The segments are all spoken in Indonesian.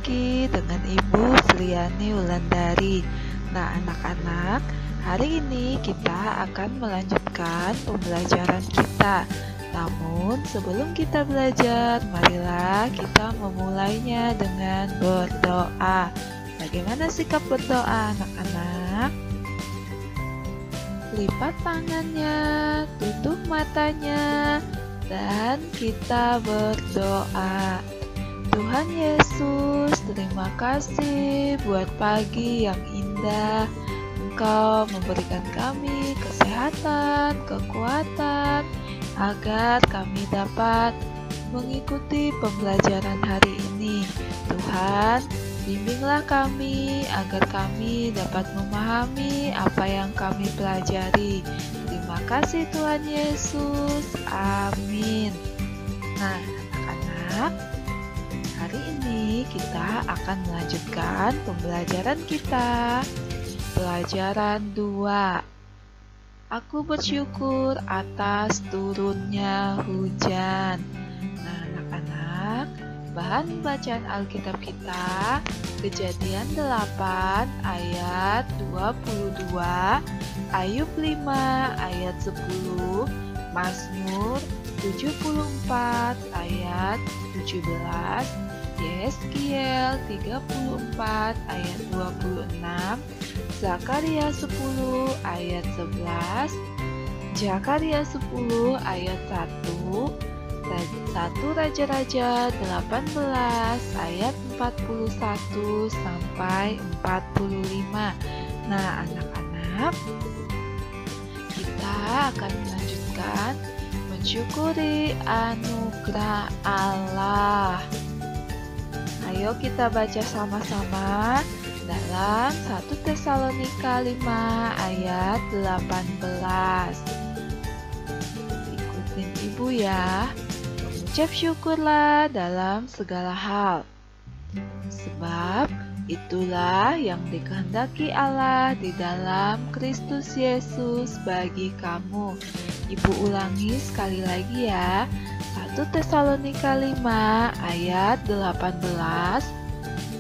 lagi dengan Ibu Sriani Wulandari. Nah, anak-anak, hari ini kita akan melanjutkan pembelajaran kita. Namun, sebelum kita belajar, marilah kita memulainya dengan berdoa. Bagaimana sikap berdoa, anak-anak? Lipat tangannya, tutup matanya, dan kita berdoa. Tuhan Yesus, terima kasih buat pagi yang indah. Engkau memberikan kami kesehatan, kekuatan, agar kami dapat mengikuti pembelajaran hari ini. Tuhan, bimbinglah kami agar kami dapat memahami apa yang kami pelajari. Terima kasih Tuhan Yesus. Amin. Nah, anak-anak, hari ini kita akan melanjutkan pembelajaran kita. Pelajaran 2. Aku bersyukur atas turunnya hujan. Nah, anak-anak, bahan bacaan Alkitab kita Kejadian 8 ayat 22, Ayub 5 ayat 10, Mazmur 74 ayat 17, Yeskiel 34 ayat 26, Zakaria 10 ayat 11, Zakaria 10 ayat 1, 1 Raja-Raja 18 ayat 41 sampai 45. Nah, anak-anak, kita akan melanjutkan mensyukuri anugerah Allah. Ayo kita baca sama-sama dalam 1 Tesalonika 5 ayat 18. Ikutin Ibu ya. Mengucap syukurlah dalam segala hal, sebab itulah yang dikehendaki Allah di dalam Kristus Yesus bagi kamu. Ibu ulangi sekali lagi ya. 1 Tesalonika 5 ayat 18.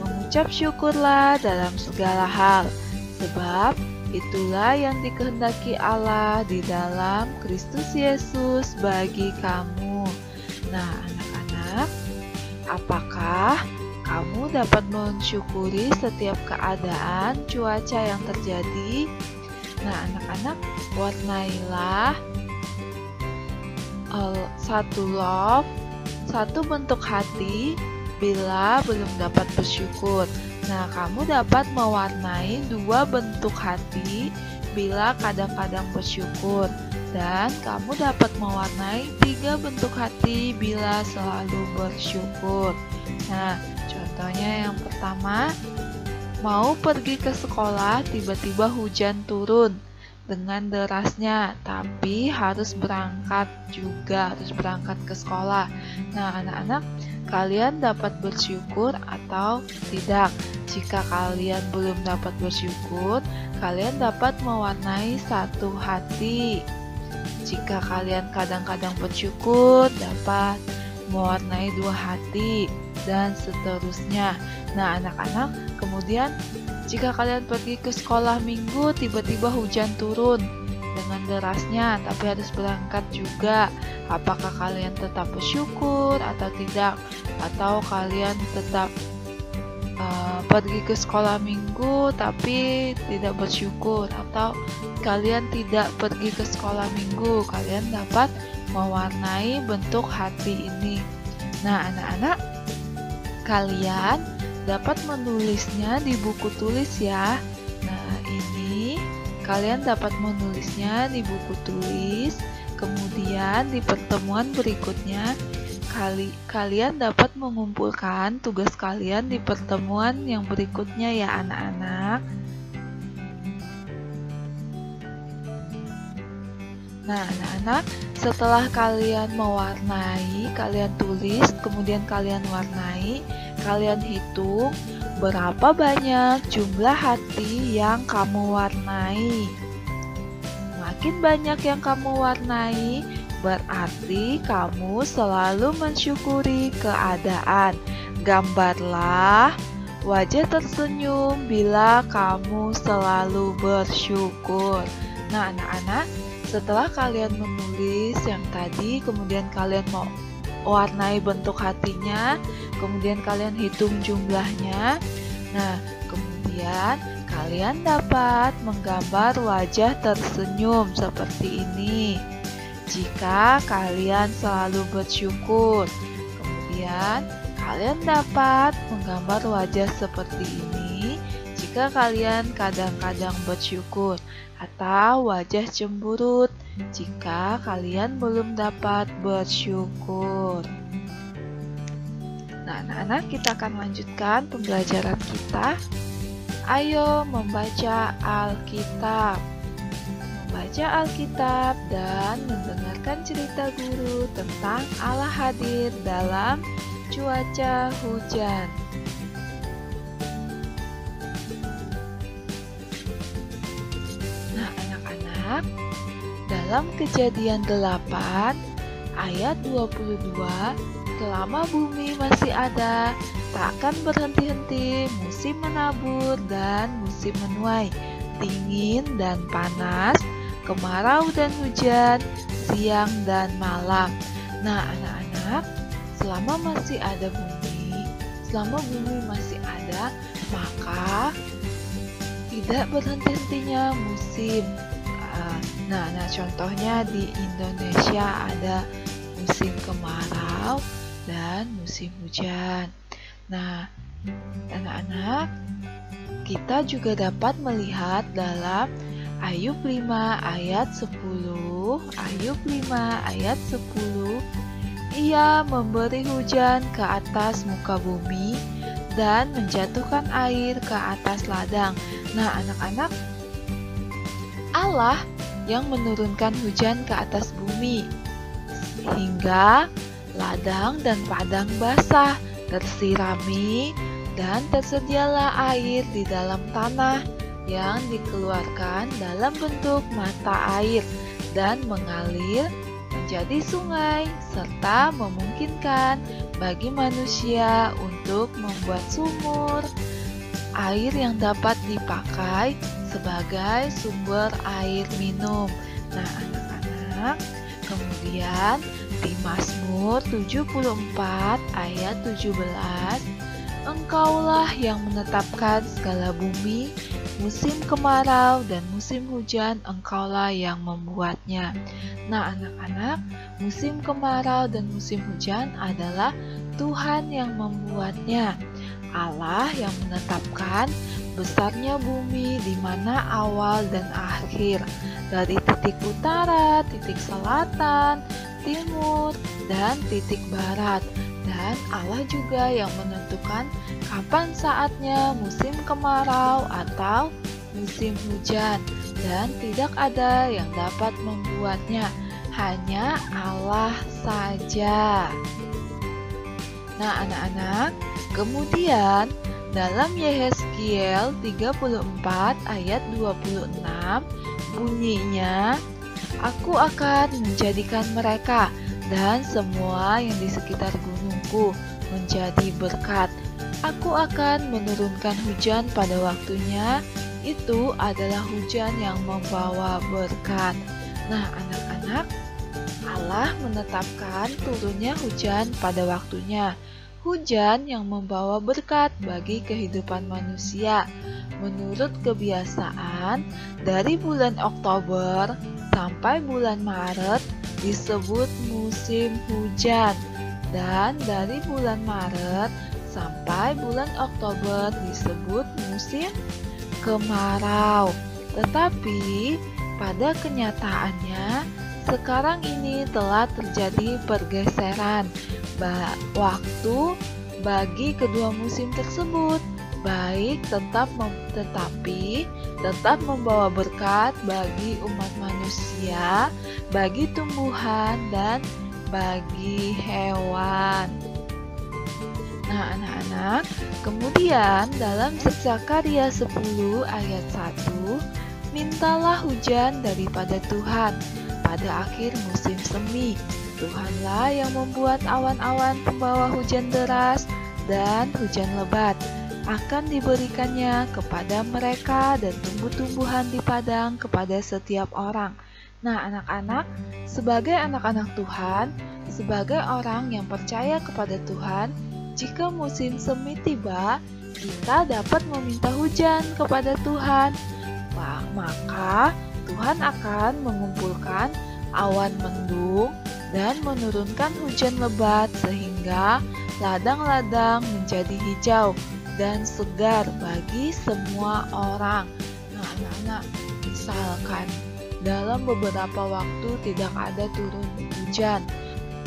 Mengucap syukurlah dalam segala hal, sebab itulah yang dikehendaki Allah di dalam Kristus Yesus bagi kamu. Nah, anak-anak, apakah kamu dapat mensyukuri setiap keadaan cuaca yang terjadi? Nah, anak-anak, warnailah satu love, satu bentuk hati bila belum dapat bersyukur. Nah, kamu dapat mewarnai 2 bentuk hati bila kadang-kadang bersyukur. Dan kamu dapat mewarnai 3 bentuk hati bila selalu bersyukur. Nah, contohnya yang pertama, mau pergi ke sekolah, tiba-tiba hujan turun dengan derasnya, tapi harus berangkat ke sekolah. Nah, anak-anak, kalian dapat bersyukur atau tidak? Jika kalian belum dapat bersyukur, kalian dapat mewarnai 1 hati. Jika kalian kadang-kadang bersyukur, dapat mewarnai 2 hati, dan seterusnya. Nah, anak-anak, kemudian jika kalian pergi ke sekolah minggu, tiba-tiba hujan turun dengan derasnya, tapi harus berangkat juga. Apakah kalian tetap bersyukur atau tidak? Atau kalian tetap pergi ke sekolah minggu tapi tidak bersyukur? Atau kalian tidak pergi ke sekolah minggu? Kalian dapat mewarnai bentuk hati ini. Nah, anak-anak, kalian dapat menulisnya di buku tulis ya. Nah, ini kalian dapat menulisnya di buku tulis. Kemudian di pertemuan berikutnya kalian dapat mengumpulkan tugas kalian di pertemuan yang berikutnya ya, anak-anak. Nah, anak-anak, setelah kalian mewarnai, kalian tulis, kemudian kalian warnai, kalian hitung berapa banyak jumlah hati yang kamu warnai. Semakin banyak yang kamu warnai, berarti kamu selalu mensyukuri keadaan. Gambarlah wajah tersenyum bila kamu selalu bersyukur. Nah, anak-anak, setelah kalian menulis yang tadi, kemudian kalian mau warnai bentuk hatinya, kemudian kalian hitung jumlahnya. Nah, kemudian kalian dapat menggambar wajah tersenyum seperti ini. Jika kalian selalu bersyukur, kemudian kalian dapat menggambar wajah seperti ini jika kalian kadang-kadang bersyukur, atau wajah cemburut jika kalian belum dapat bersyukur. Nah, anak-anak, kita akan lanjutkan pembelajaran kita. Ayo membaca Alkitab. Membaca Alkitab dan mendengarkan cerita guru tentang Allah hadir dalam cuaca hujan. Nah, anak-anak, dalam Kejadian 8 ayat 22, selama bumi masih ada, tak akan berhenti-henti musim menabur dan musim menuai, dingin dan panas, kemarau dan hujan, siang dan malam. Nah, anak-anak, selama masih ada bumi, selama bumi masih ada, maka tidak berhenti-hentinya musim. Nah, contohnya di Indonesia ada musim kemarau dan musim hujan. Nah, anak-anak, kita juga dapat melihat dalam Ayub 5 ayat 10. Ayub 5 ayat 10. Ia memberi hujan ke atas muka bumi dan menjatuhkan air ke atas ladang. Nah, anak-anak, Allah yang menurunkan hujan ke atas bumi hingga ladang dan padang basah, tersirami, dan tersedialah air di dalam tanah yang dikeluarkan dalam bentuk mata air dan mengalir menjadi sungai, serta memungkinkan bagi manusia untuk membuat sumur, air yang dapat dipakai sebagai sumber air minum. Nah, anak-anak, kemudian di Mazmur 74 ayat 17, Engkaulah yang menetapkan segala bumi, musim kemarau dan musim hujan Engkaulah yang membuatnya. Nah, anak-anak, musim kemarau dan musim hujan adalah Tuhan yang membuatnya. Allah yang menetapkan besarnya bumi di mana awal dan akhir, dari titik utara, titik selatan, timur, dan titik barat. Dan Allah juga yang menentukan kapan saatnya musim kemarau atau musim hujan, dan tidak ada yang dapat membuatnya, hanya Allah saja. Nah, anak-anak, kemudian dalam Yehezkiel 34 ayat 26 bunyinya, Aku akan menjadikan mereka dan semua yang di sekitar gunungku menjadi berkat. Aku akan menurunkan hujan pada waktunya, itu adalah hujan yang membawa berkat. Nah, anak-anak, Allah menetapkan turunnya hujan pada waktunya. Hujan yang membawa berkat bagi kehidupan manusia. Menurut kebiasaan, dari bulan Oktober sampai bulan Maret disebut musim hujan, dan dari bulan Maret sampai bulan Oktober disebut musim kemarau. Tetapi pada kenyataannya sekarang ini telah terjadi pergeseran waktu bagi kedua musim tersebut, baik tetapi tetap membawa berkat bagi umat manusia, bagi tumbuhan, dan bagi hewan. Nah, anak-anak, kemudian dalam Zakaria 10 ayat 1, mintalah hujan daripada Tuhan pada akhir musim semi. Tuhanlah yang membuat awan-awan pembawa hujan deras dan hujan lebat. akan diberikannya kepada mereka dan tumbuh-tumbuhan di padang kepada setiap orang. Nah, anak-anak, sebagai anak-anak Tuhan, sebagai orang yang percaya kepada Tuhan, jika musim semi tiba, kita dapat meminta hujan kepada Tuhan. Maka Tuhan akan mengumpulkan awan mendung dan menurunkan hujan lebat sehingga ladang-ladang menjadi hijau dan segar bagi semua orang. Nah, anak-anak, misalkan dalam beberapa waktu tidak ada turun hujan,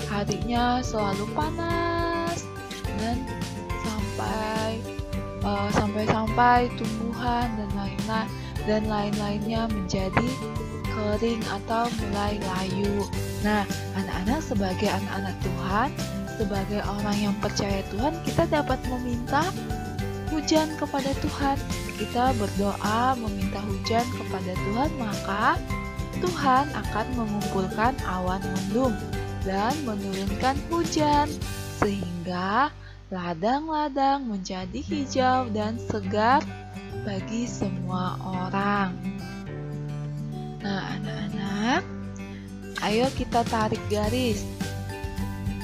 harinya selalu panas dan sampai tumbuhan dan lain-lainnya menjadi kering atau mulai layu. Nah, anak-anak, sebagai anak-anak Tuhan, sebagai orang yang percaya Tuhan, kita dapat meminta hujan kepada Tuhan. Kita berdoa meminta hujan kepada Tuhan, maka Tuhan akan mengumpulkan awan mendung dan menurunkan hujan sehingga ladang-ladang menjadi hijau dan segar bagi semua orang. Nah, anak-anak, ayo kita tarik garis.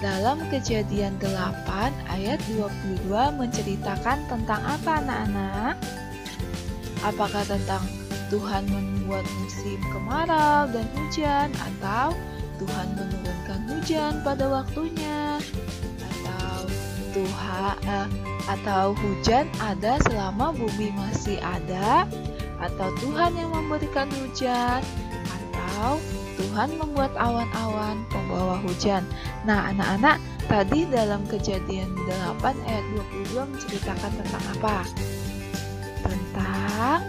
Dalam Kejadian 8 ayat 22 menceritakan tentang apa, anak-anak? Apakah tentang Tuhan membuat musim kemarau dan hujan, atau Tuhan menurunkan hujan pada waktunya, atau hujan ada selama bumi masih ada, atau Tuhan yang memberikan hujan, atau Tuhan membuat awan-awan pembawa hujan. Nah, anak-anak, tadi dalam Kejadian 8 ayat 22 menceritakan tentang apa? Tentang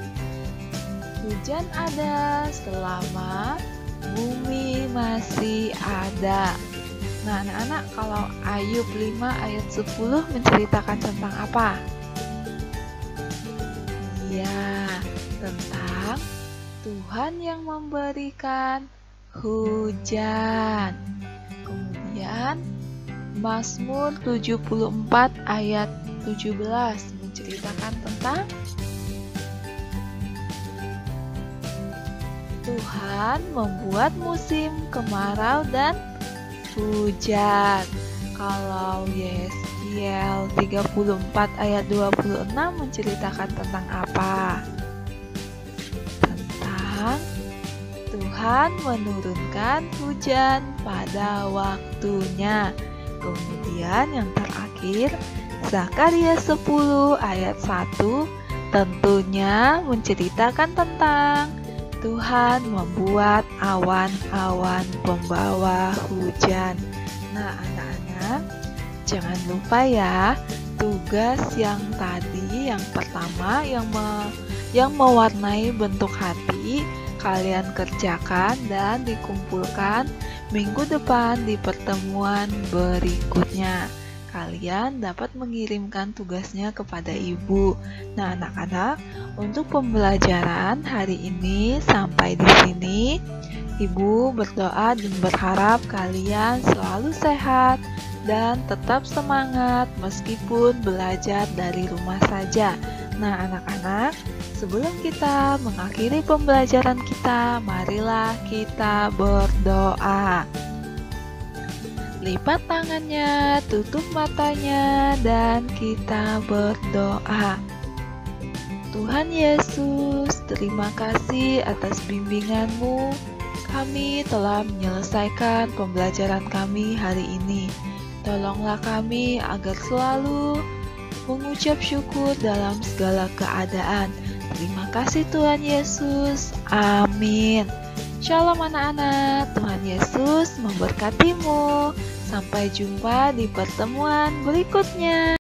hujan ada selama bumi masih ada. Nah, anak-anak, kalau Ayub 5 ayat 10 menceritakan tentang apa? Ya, tentang Tuhan yang memberikan hujan. Kemudian Mazmur 74 ayat 17 menceritakan tentang Tuhan membuat musim kemarau dan hujan. Kalau Yeskiel 34 ayat 26 menceritakan tentang apa? Tentang Tuhan menurunkan hujan pada waktunya. Kemudian yang terakhir, Zakaria 10 ayat 1 tentunya menceritakan tentang Tuhan membuat awan-awan pembawa hujan. Nah, anak-anak, jangan lupa ya, tugas yang tadi, yang pertama, yang mewarnai bentuk hati, kalian kerjakan dan dikumpulkan minggu depan di pertemuan berikutnya. Kalian dapat mengirimkan tugasnya kepada ibu. Nah, anak-anak, untuk pembelajaran hari ini sampai di sini. Ibu berdoa dan berharap kalian selalu sehat dan tetap semangat meskipun belajar dari rumah saja. Nah, anak-anak, sebelum kita mengakhiri pembelajaran kita, marilah kita berdoa. Lipat tangannya, tutup matanya, dan kita berdoa. Tuhan Yesus, terima kasih atas bimbingan-Mu. Kami telah menyelesaikan pembelajaran kami hari ini. Tolonglah kami agar selalu mengucap syukur dalam segala keadaan. Terima kasih Tuhan Yesus. Amin. Shalom anak-anak, Tuhan Yesus memberkatimu. Sampai jumpa di pertemuan berikutnya.